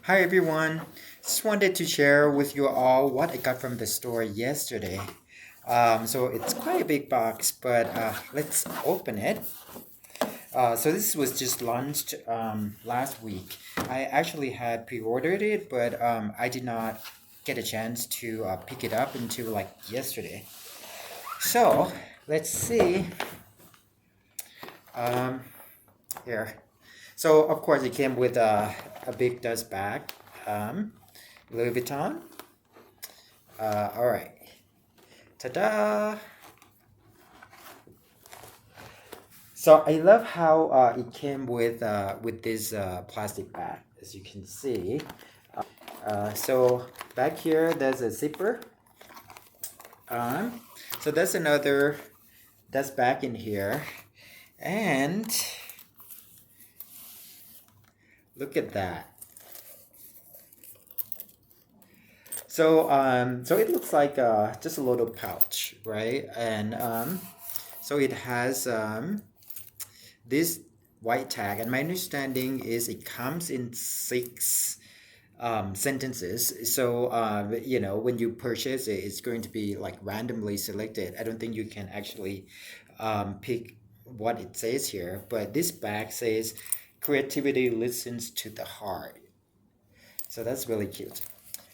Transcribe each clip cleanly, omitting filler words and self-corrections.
Hi everyone. Just wanted to share with you all what I got from the store yesterday. So it's quite a big box, but let's open it. So this was just launched last week. I actually had pre-ordered it, but I did not get a chance to pick it up until like yesterday. So let's see. Um, Here. So of course it came with a big dust bag. Um, Louis Vuitton. All right. Ta-da! So I love how it came with this plastic bag, as you can see. So back here, there's a zipper. Um, so there's another that's back in here, and look at that. So it looks like just a little pouch, right? And so it has this white tag, and my understanding is it comes in six sentences. So when you purchase it, it's going to be like randomly selected. I don't think you can actually pick what it says here, but this bag says creativity listens to the heart. So that's really cute.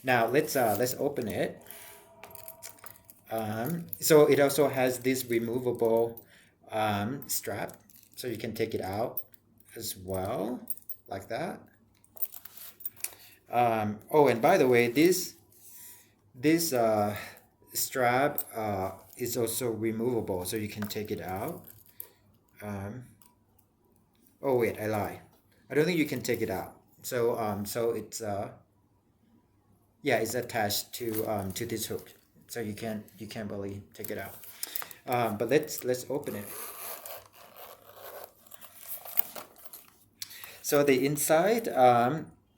Now let's open it. So it also has this removable strap, so you can take it out as well, like that. Oh, and by the way, this strap is also removable, so you can take it out. Um, oh wait, I lie. I don't think you can take it out. So it's yeah, it's attached to this hook, so you can't really take it out. But let's open it. So the inside,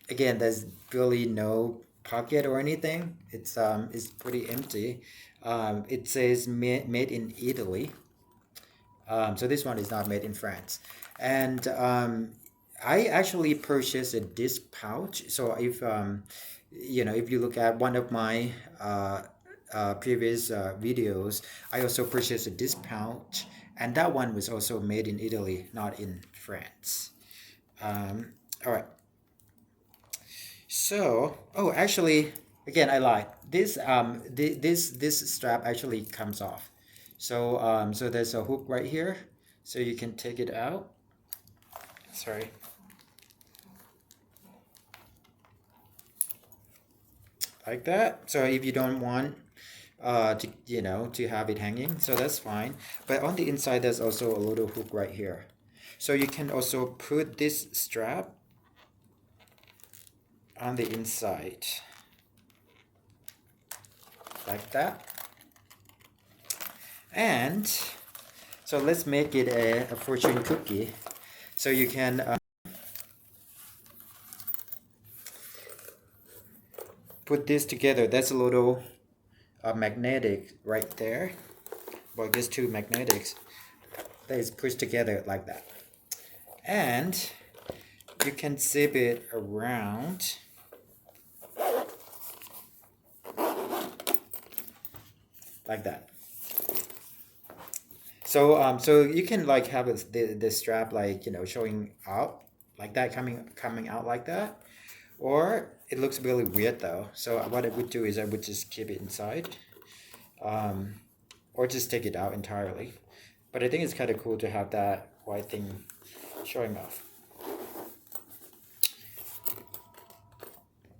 again, there's really no pocket or anything. It's pretty empty. It says made in Italy. So this one is not made in France. And I actually purchased a disc pouch. So if you look at one of my previous videos, I also purchased a disc pouch, and that one was also made in Italy, not in France. All right. So, oh, actually, again, I lied. This strap actually comes off. So there's a hook right here, so you can take it out. Sorry, like that. So if you don't want to have it hanging, so that's fine. But on the inside, there's also a little hook right here, so you can also put this strap on the inside, like that. And so let's make it a fortune cookie. So you can put this together. That's a little magnetic right there. Well, just two magnetics that is pushed together like that. And you can zip it around like that. So you can like have the strap like showing out like that, coming out like that, or it looks really weird though. So what I would do is I would just keep it inside, um, or just take it out entirely. But I think it's kind of cool to have that white thing showing off.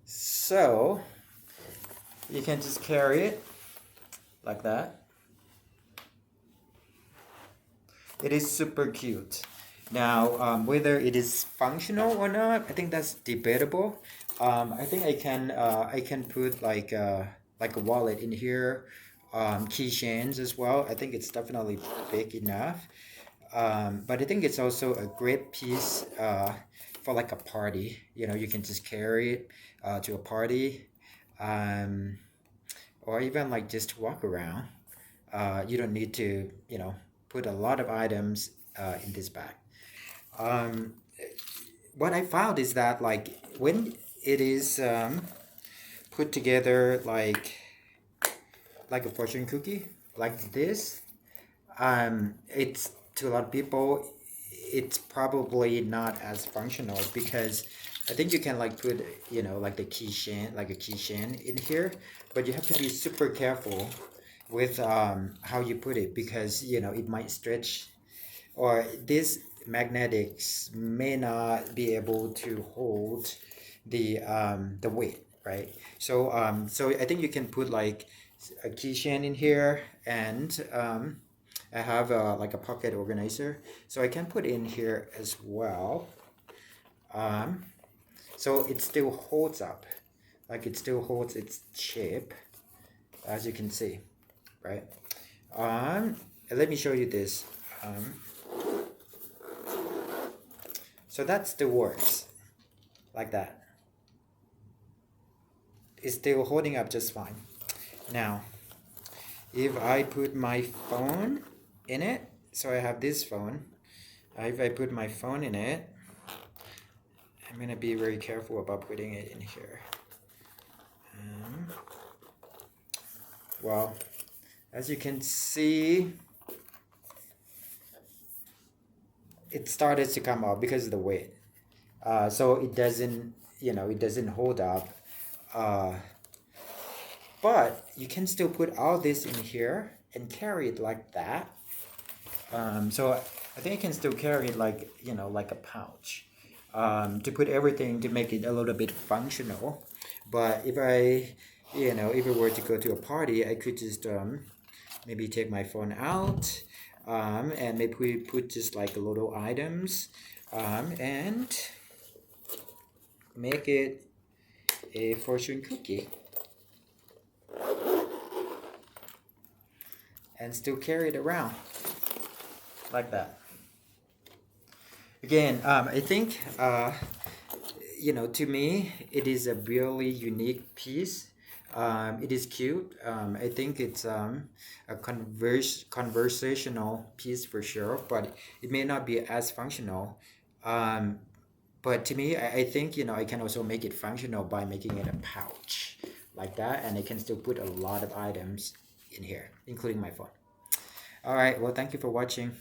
So you can just carry it like that. It is super cute. Now, whether it is functional or not, I think that's debatable. I think I can put like a wallet in here, keychains as well. I think it's definitely big enough. But I think it's also a great piece for like a party. You can just carry it to a party, um, or even like just walk around. You don't need to, put a lot of items in this bag. Um, what I found is that like it is put together like a fortune cookie, like this. It's, to a lot of people, it's probably not as functional because I think you can like put, you know, like the keychain, like a keychain in here, but you have to be super careful with how you put it because, you know, it might stretch, or this magnetics may not be able to hold the weight, right? So I think you can put like a keychain in here, and I have like a pocket organizer, so I can put in here as well. um, so it still holds up, like it still holds its shape, as you can see, right? Let me show you this. So that still works like that. It's still holding up just fine. Now, if I put my phone in it, so I have this phone. If I put my phone in it, I'm gonna be very careful about putting it in here. Well, as you can see, it started to come out because of the weight. So it doesn't, you know, it doesn't hold up. But you can still put all this in here and carry it like that. So I think I can still carry it like, you know, like a pouch, to put everything to make it a little bit functional. But if I, you know, if I were to go to a party, I could just maybe take my phone out, and maybe we put just like little items, and make it a fortune cookie, and still carry it around like that. Again, I think, you know, to me, it is a really unique piece. It is cute. I think it's a conversational piece for sure, but it may not be as functional. But to me, I think, you know, I can also make it functional by making it a pouch like that, and I can still put a lot of items in here, including my phone. All right, well, thank you for watching.